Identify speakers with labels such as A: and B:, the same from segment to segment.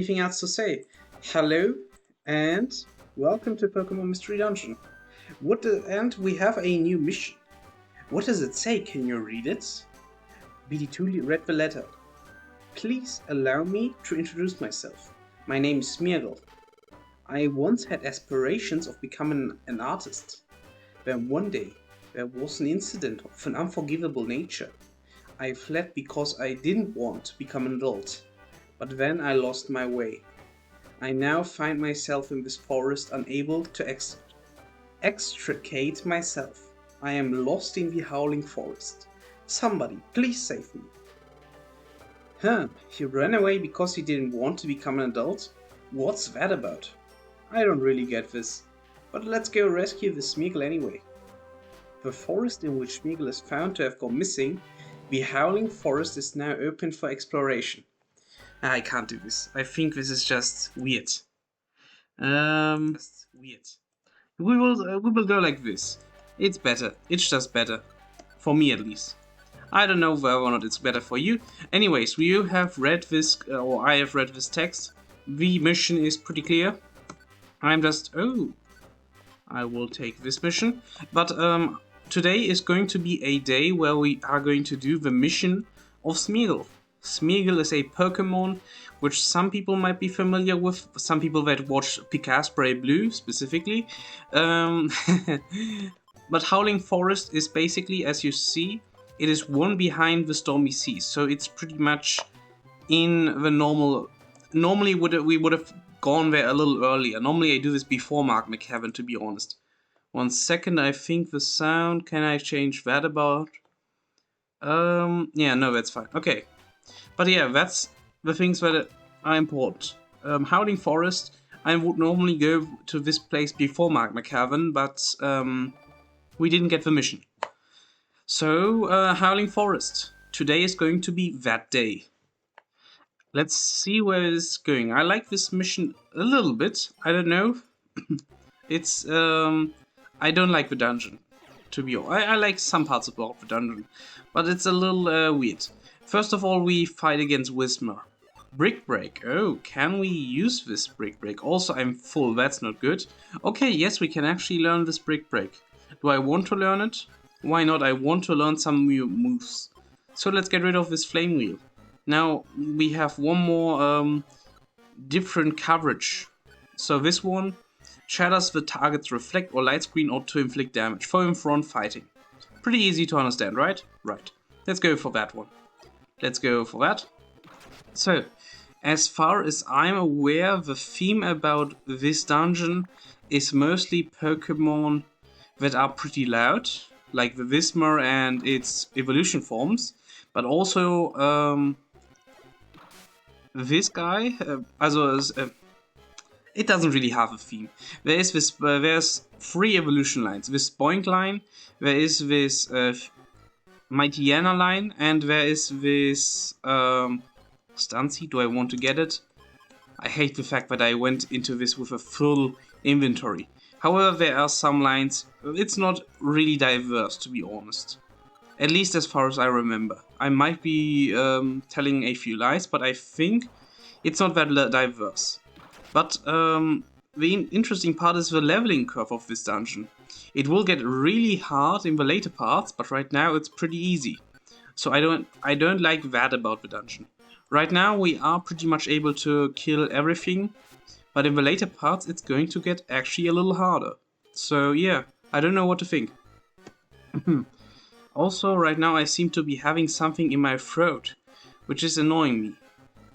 A: Anything else to say? Hello and welcome to Pokemon Mystery Dungeon. And we have a new mission. What does it say? Can you read it? BD2 read the letter. Please allow me to introduce myself. My name is Smeargle. I once had aspirations of becoming an artist. Then one day there was an incident of an unforgivable nature. I fled because I didn't want to become an adult. But then I lost my way. I now find myself in this forest unable to extricate myself. I am lost in the Howling Forest. Somebody, please save me. He ran away because he didn't want to become an adult? What's that about? I don't really get this. But let's go rescue the Smeargle anyway. The forest in which Smeargle is found to have gone missing, the Howling Forest, is now open for exploration. I can't do this. I think this is just weird. Just weird. We will go like this. It's better. It's just better, for me at least. I don't know whether or not it's better for you. Anyways, you have read this, or I have read this text. The mission is pretty clear. I will take this mission. But today is going to be a day where we are going to do the mission of Smeargle. Smeargle is a Pokemon which some people might be familiar with, some people that watch Picasspray Blue specifically. But Howling Forest is basically, as you see, it is one behind the Stormy Sea, so it's pretty much in the normal... Normally we would have gone there a little earlier. Normally I do this before Mark McCavan, to be honest. 1 second, I think the sound, can I change that about? Yeah, no, that's fine. Okay. But yeah, that's the things that are important. Howling Forest, I would normally go to this place before Mark McCavan, but we didn't get the mission. So, Howling Forest. Today is going to be that day. Let's see where it is going. I like this mission a little bit. I don't know. It's, I don't like the dungeon, to be honest. I like some parts about the dungeon, but it's a little weird. First of all, we fight against Whismur. Brick Break. Oh, can we use this Brick Break? Also, I'm full. That's not good. Okay, yes, we can actually learn this Brick Break. Do I want to learn it? Why not? I want to learn some new moves. So let's get rid of this Flame Wheel. Now, we have one more different coverage. So this one shatters the target's reflect or light screen or to inflict damage. Foe front fighting. Pretty easy to understand, right? Right. Let's go for that one. Let's go for that. So, as far as I'm aware, the theme about this dungeon is mostly Pokemon that are pretty loud, like the Whismur and its evolution forms, but also this guy, it doesn't really have a theme. There's 3 evolution lines. This Boink line, there is this Mightyena line, and there is this Stuncy. Do I want to get it? I hate the fact that I went into this with a full inventory. However, there are some lines. It's not really diverse, to be honest. At least as far as I remember. I might be telling a few lies, but I think it's not that diverse. But the interesting part is the leveling curve of this dungeon. It will get really hard in the later parts, but right now it's pretty easy. So I don't like that about the dungeon. Right now we are pretty much able to kill everything, but in the later parts it's going to get actually a little harder. So yeah, I don't know what to think. Also, right now I seem to be having something in my throat, which is annoying me.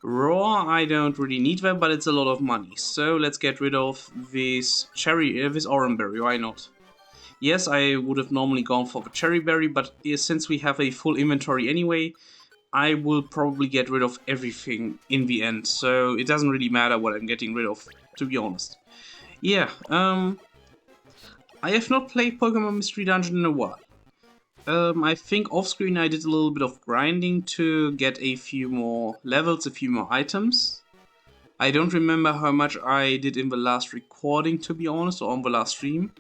A: Raw, I don't really need that, but it's a lot of money. So let's get rid of this this orange berry, why not? Yes, I would have normally gone for the cherry berry, but since we have a full inventory anyway, I will probably get rid of everything in the end. So it doesn't really matter what I'm getting rid of, to be honest. Yeah, I have not played Pokemon Mystery Dungeon in a while. I think off-screen I did a little bit of grinding to get a few more levels, a few more items. I don't remember how much I did in the last recording, to be honest, or on the last stream.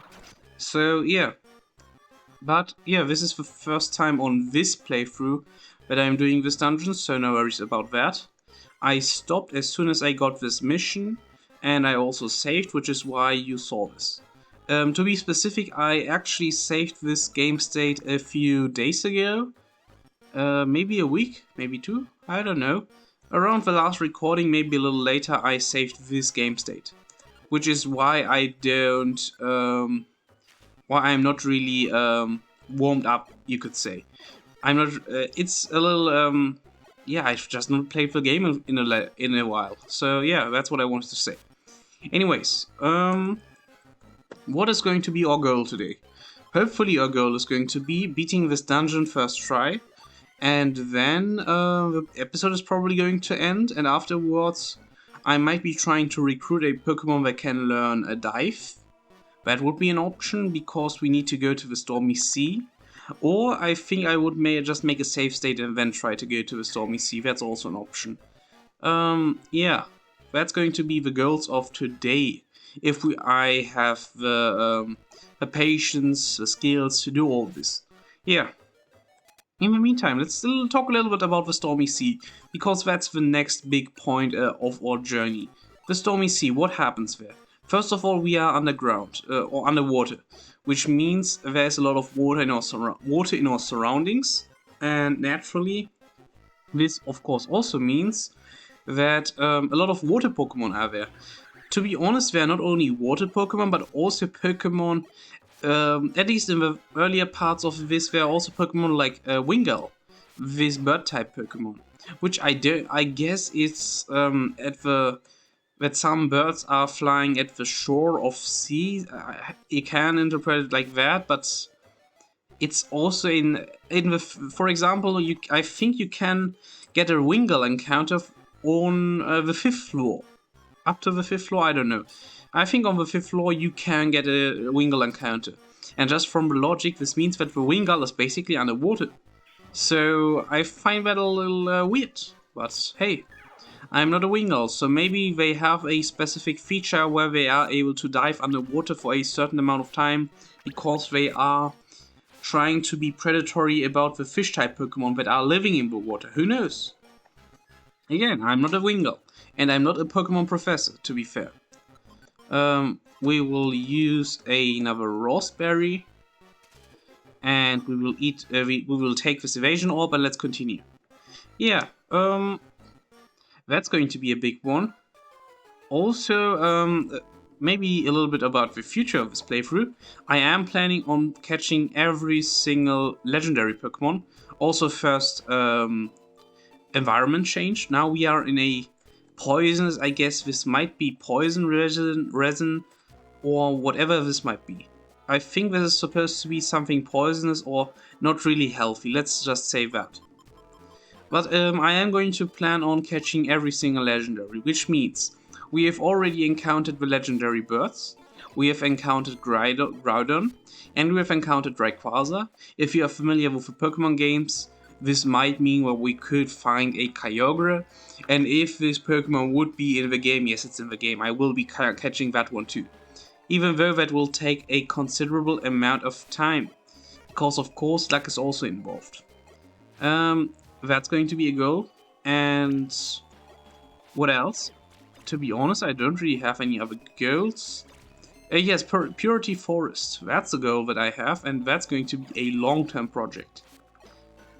A: So yeah. But yeah, this is the first time on this playthrough that I'm doing this dungeon, so no worries about that. I stopped as soon as I got this mission, and I also saved, which is why you saw this. To be specific, I actually saved this game state a few days ago. Maybe a week, maybe two, I don't know. Around the last recording, maybe a little later, I saved this game state. Which is why I don't, why I'm not really warmed up, you could say. I'm not, it's a little, yeah, I've just not played the game in a while. So yeah, that's what I wanted to say. Anyways, what is going to be our goal today? Hopefully our goal is going to be beating this dungeon first try, and then the episode is probably going to end, and afterwards I might be trying to recruit a Pokemon that can learn a dive. That would be an option, because we need to go to the Stormy Sea. Or I think I would just make a save state and then try to go to the Stormy Sea. That's also an option. Yeah, that's going to be the goals of today. If I have the patience, the skills to do all this. Yeah. In the meantime, let's still talk a little bit about the Stormy Sea, because that's the next big point of our journey. The Stormy Sea, what happens there? First of all, we are underground, or underwater, which means there's a lot of water in our surroundings, and naturally, this of course also means that a lot of water Pokemon are there. To be honest, there are not only water Pokemon, but also Pokemon. At least in the earlier parts of this, there are also Pokemon like Wingull, this bird-type Pokemon, which I guess it's that some birds are flying at the shore of sea. You can interpret it like that, but it's also in the. For example, I think you can get a Wingull encounter on the 5th floor. Up to the 5th floor, I don't know. I think on the 5th floor you can get a Wingull encounter. And just from the logic, this means that the Wingull is basically underwater. So I find that a little weird. But hey, I'm not a Wingull, so maybe they have a specific feature where they are able to dive underwater for a certain amount of time, because they are trying to be predatory about the fish-type Pokemon that are living in the water. Who knows? Again, I'm not a Wingull. And I'm not a Pokemon professor, to be fair. We will use another raspberry, and we will eat. We will take this evasion orb, but let's continue. Yeah, that's going to be a big one. Also, maybe a little bit about the future of this playthrough. I am planning on catching every single legendary Pokemon. Also, first environment change. Now we are in a poisonous, I guess this might be poison resin, or whatever this might be. I think this is supposed to be something poisonous or not really healthy, let's just say that. But I am going to plan on catching every single legendary, which means we have already encountered the legendary birds, we have encountered Groudon, and we have encountered Rayquaza. If you are familiar with the Pokemon games, this might mean that we could find a Kyogre, and if this Pokemon would be in the game, yes, it's in the game, I will be catching that one too. Even though that will take a considerable amount of time, because of course luck is also involved. That's going to be a goal, and what else? To be honest, I don't really have any other goals. Yes, Purity Forest, that's a goal that I have, and that's going to be a long-term project.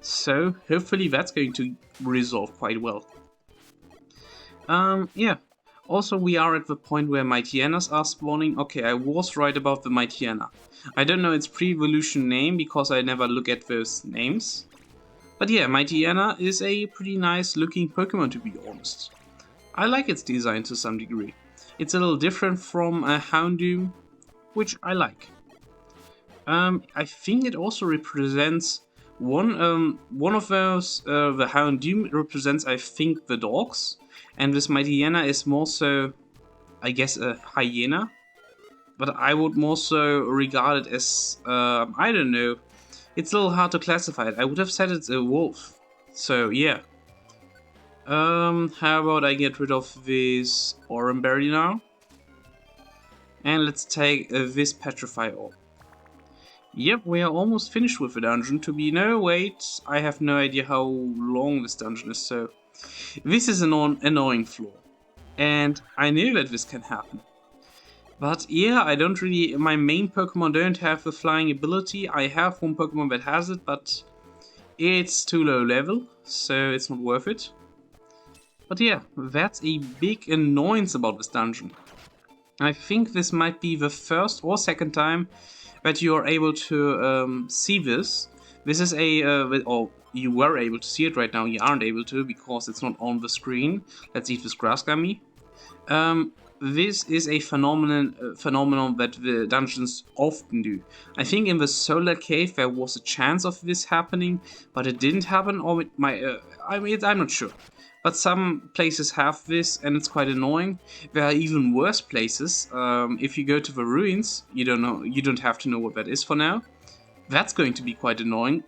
A: So, hopefully that's going to resolve quite well. Yeah. Also, we are at the point where Mightyenas are spawning. Okay, I was right about the Mightyena. I don't know its pre-evolution name, because I never look at those names. But yeah, Mightyena is a pretty nice looking Pokemon, to be honest. I like its design to some degree. It's a little different from a Houndoom, which I like. I think it also represents one of those, the Houndoom represents, I think, the dogs, and this Mightyena is more so, I guess, a hyena, but I would more so regard it as, I don't know, it's a little hard to classify it. I would have said it's a wolf, so yeah. How about I get rid of this Oranberry now, and let's take this Petrify Orb. Yep, we are almost finished with the dungeon. No, wait, I have no idea how long this dungeon is, so This is an annoying flaw. And I knew that this can happen. But yeah, I don't really... My main Pokemon don't have the flying ability. I have one Pokemon that has it, but it's too low level, so it's not worth it. But yeah, that's a big annoyance about this dungeon. I think this might be the first or second time that you are able to see this. This is a... or you were able to see it right now, you aren't able to because it's not on the screen. Let's eat this grass gummy. This is a phenomenon that the dungeons often do. I think in the Solar Cave there was a chance of this happening, but it didn't happen, or I'm not sure. But some places have this, and it's quite annoying. There are even worse places. If you go to the ruins, you don't have to know what that is for now. That's going to be quite annoying.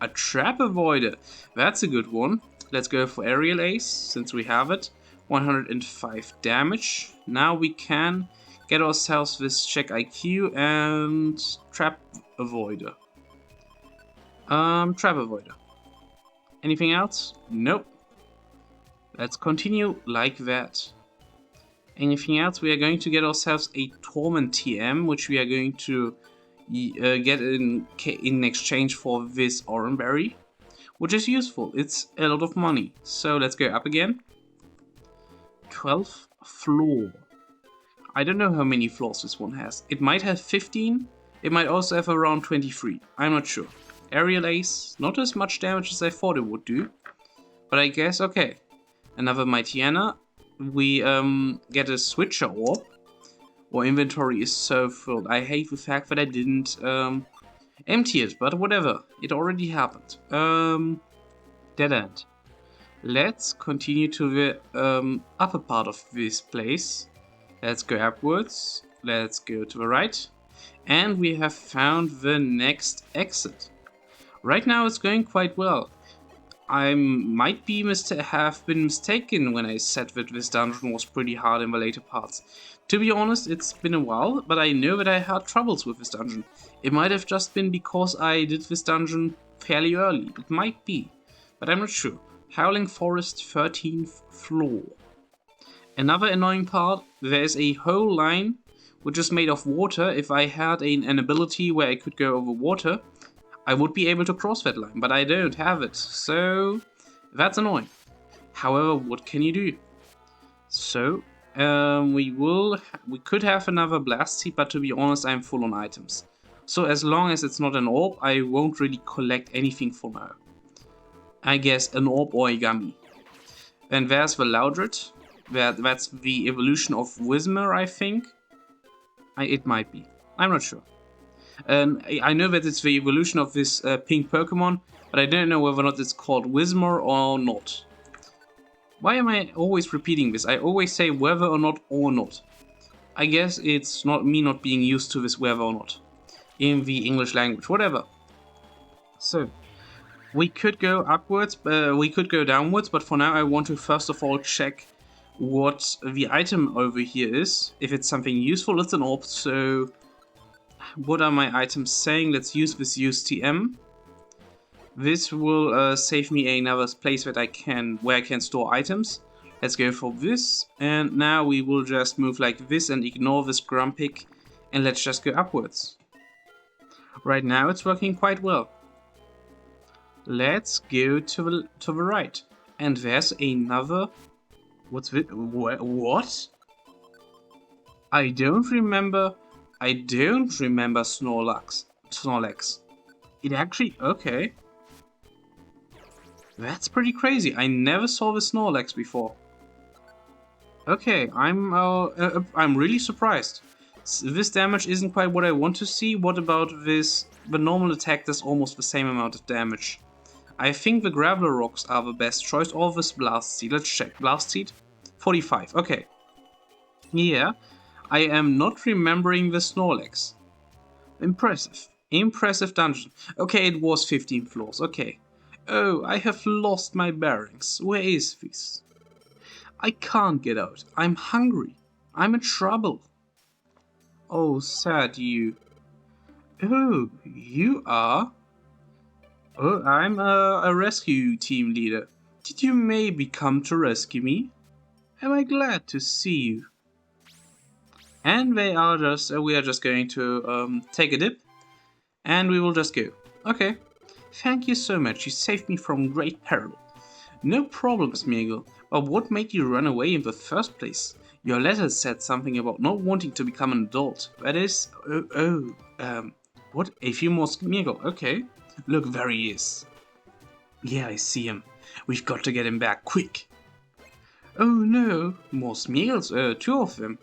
A: A trap avoider, that's a good one. Let's go for Aerial Ace, since we have it. 105 damage. Now we can get ourselves this check IQ and Trap Avoider. Trap Avoider. Anything else? Nope. Let's continue like that. Anything else? We are going to get ourselves a Torment TM, which we are going to get in exchange for this Oranberry, which is useful. It's a lot of money. So let's go up again. 12th floor. I don't know how many floors this one has. It might have 15. It might also have around 23. I'm not sure. Aerial Ace. Not as much damage as I thought it would do. But I guess, okay. Another Mightyena. We get a Switcher Orb. Our inventory is so filled. I hate the fact that I didn't empty it, but whatever. It already happened. Dead end. Let's continue to the upper part of this place. Let's go upwards. Let's go to the right. And we have found the next exit. Right now it's going quite well. I might be have been mistaken when I said that this dungeon was pretty hard in the later parts. To be honest, it's been a while, but I know that I had troubles with this dungeon. It might have just been because I did this dungeon fairly early. It might be, but I'm not sure. Howling Forest, 13th floor. Another annoying part, there's a whole line which is made of water. If I had an ability where I could go over water, I would be able to cross that line, but I don't have it, so that's annoying. However, what can you do? So, we could have another Blast Seed, but to be honest, I'm full on items. So as long as it's not an orb, I won't really collect anything for now. I guess an orb or a gummy. And there's the Loudred. That's the evolution of Whismur, I think. It might be. I'm not sure. I know that it's the evolution of this pink Pokemon, but I don't know whether or not it's called Whismur or not. Why am I always repeating this? I always say whether or not. I guess it's not me not being used to this whether or not in the English language, whatever. So, we could go upwards, we could go downwards, but for now I want to first of all check what the item over here is. If it's something useful, it's an orb, so what are my items saying? Let's use this TM. This will save me another place that where I can store items. Let's go for this, and now we will just move like this and ignore this Grumpig, and let's just go upwards. Right now it's working quite well. Let's go to the right, and there's another. What's this? What? I don't remember Snorlax. It actually, okay. That's pretty crazy. I never saw the Snorlax before. Okay, I'm really surprised. This damage isn't quite what I want to see. What about this? The normal attack does almost the same amount of damage. I think the Graveler Rocks are the best choice, or this Blast Seed. Let's check. Blast Seed? 45, okay. Yeah, I am not remembering the Snorlax. Impressive. Impressive dungeon. Okay, it was 15 floors, okay. Oh, I have lost my bearings. Where is this? I can't get out. I'm hungry. I'm in trouble. Oh, sad you. Oh, you are? Oh, I'm a rescue team leader. Did you maybe come to rescue me? Am I glad to see you? And we are just going to take a dip, and we will just go. Okay. Thank you so much. You saved me from great peril. No problem, Smeargle. But what made you run away in the first place? Your letter said something about not wanting to become an adult. That is... what? A few more Smeargle. Okay. Look, there he is. Yeah, I see him. We've got to get him back, quick. Oh no, more Smeargles, 2 of them.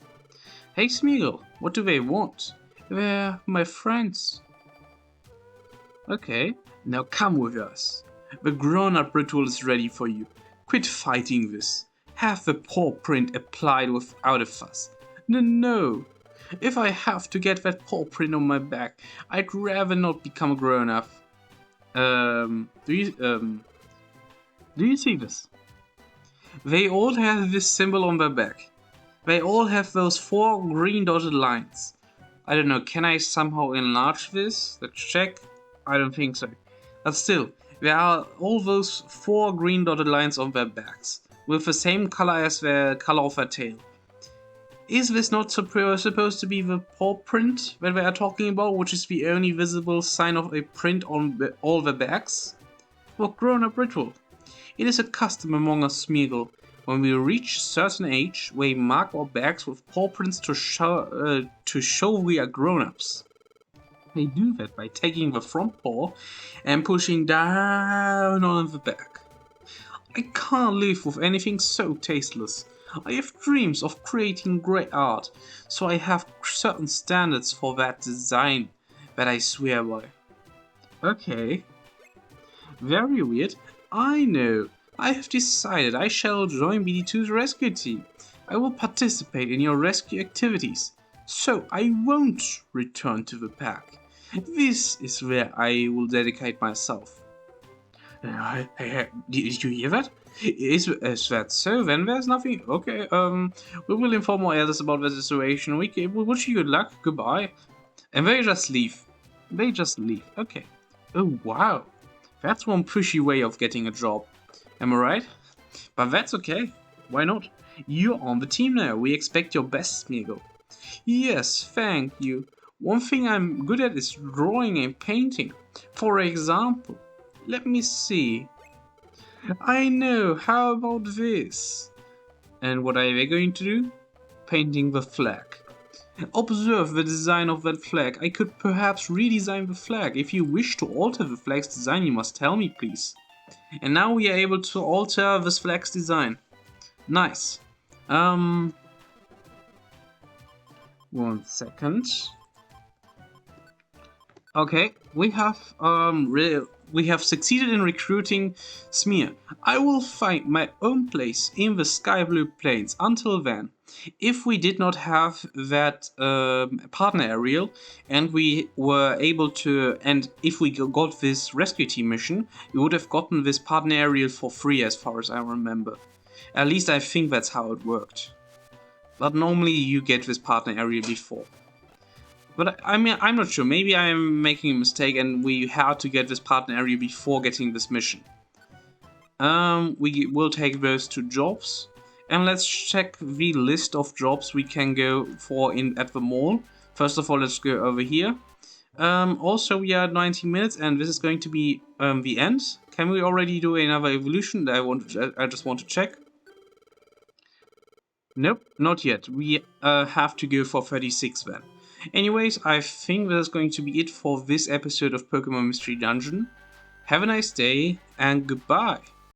A: Hey Smeargle, what do they want? They're my friends. Okay, now come with us. The grown-up ritual is ready for you. Quit fighting this. Have the paw print applied without a fuss. No. If I have to get that paw print on my back, I'd rather not become a grown-up. Do you see this? They all have this symbol on their back. They all have those 4 green dotted lines. I don't know, can I somehow enlarge this? Let's check. I don't think so. But still, there are all those 4 green dotted lines on their backs, with the same color as the color of their tail. Is this not supposed to be the paw print that they are talking about, which is the only visible sign of a print on all the backs? What grown-up ritual? It is a custom among us Smeargle. When we reach a certain age, we mark our backs with paw prints to show we are grown-ups. They do that by taking the front paw and pushing down on the back. I can't live with anything so tasteless. I have dreams of creating great art, so I have certain standards for that design that I swear by. Okay. Very weird. I know. I have decided I shall join BD2's rescue team. I will participate in your rescue activities. So I won't return to the pack. This is where I will dedicate myself. Did you hear that? Is that so? Then there's nothing. Okay, we will inform our elders about the situation. We wish you good luck. Goodbye. And they just leave. Okay. Oh, wow. That's one pushy way of getting a job. Am I right? But that's okay. Why not? You're on the team now. We expect your best, Smeargle. Yes, thank you. One thing I'm good at is drawing and painting. For example, let me see. I know, how about this? And what are they going to do? Painting the flag. Observe the design of that flag. I could perhaps redesign the flag. If you wish to alter the flag's design, you must tell me, please. And now we are able to alter this flag's design. Nice. 1 second. Okay, we have succeeded in recruiting Smear. I will find my own place in the sky blue plains. Until then, if we did not have that partner aerial, and we were able to, and if we got this rescue team mission, we would have gotten this partner aerial for free, as far as I remember. At least I think that's how it worked. But normally you get this partner aerial before. But I mean, I'm not sure. Maybe I'm making a mistake and we had to get this partner area before getting this mission. We will take those 2 jobs. And let's check the list of jobs we can go for at the mall. First of all, let's go over here. Also, we are at 90 minutes and this is going to be the end. Can we already do another evolution? I just want to check. Nope, not yet. We have to go for 36 then. Anyways, I think that's going to be it for this episode of Pokemon Mystery Dungeon. Have a nice day, and goodbye!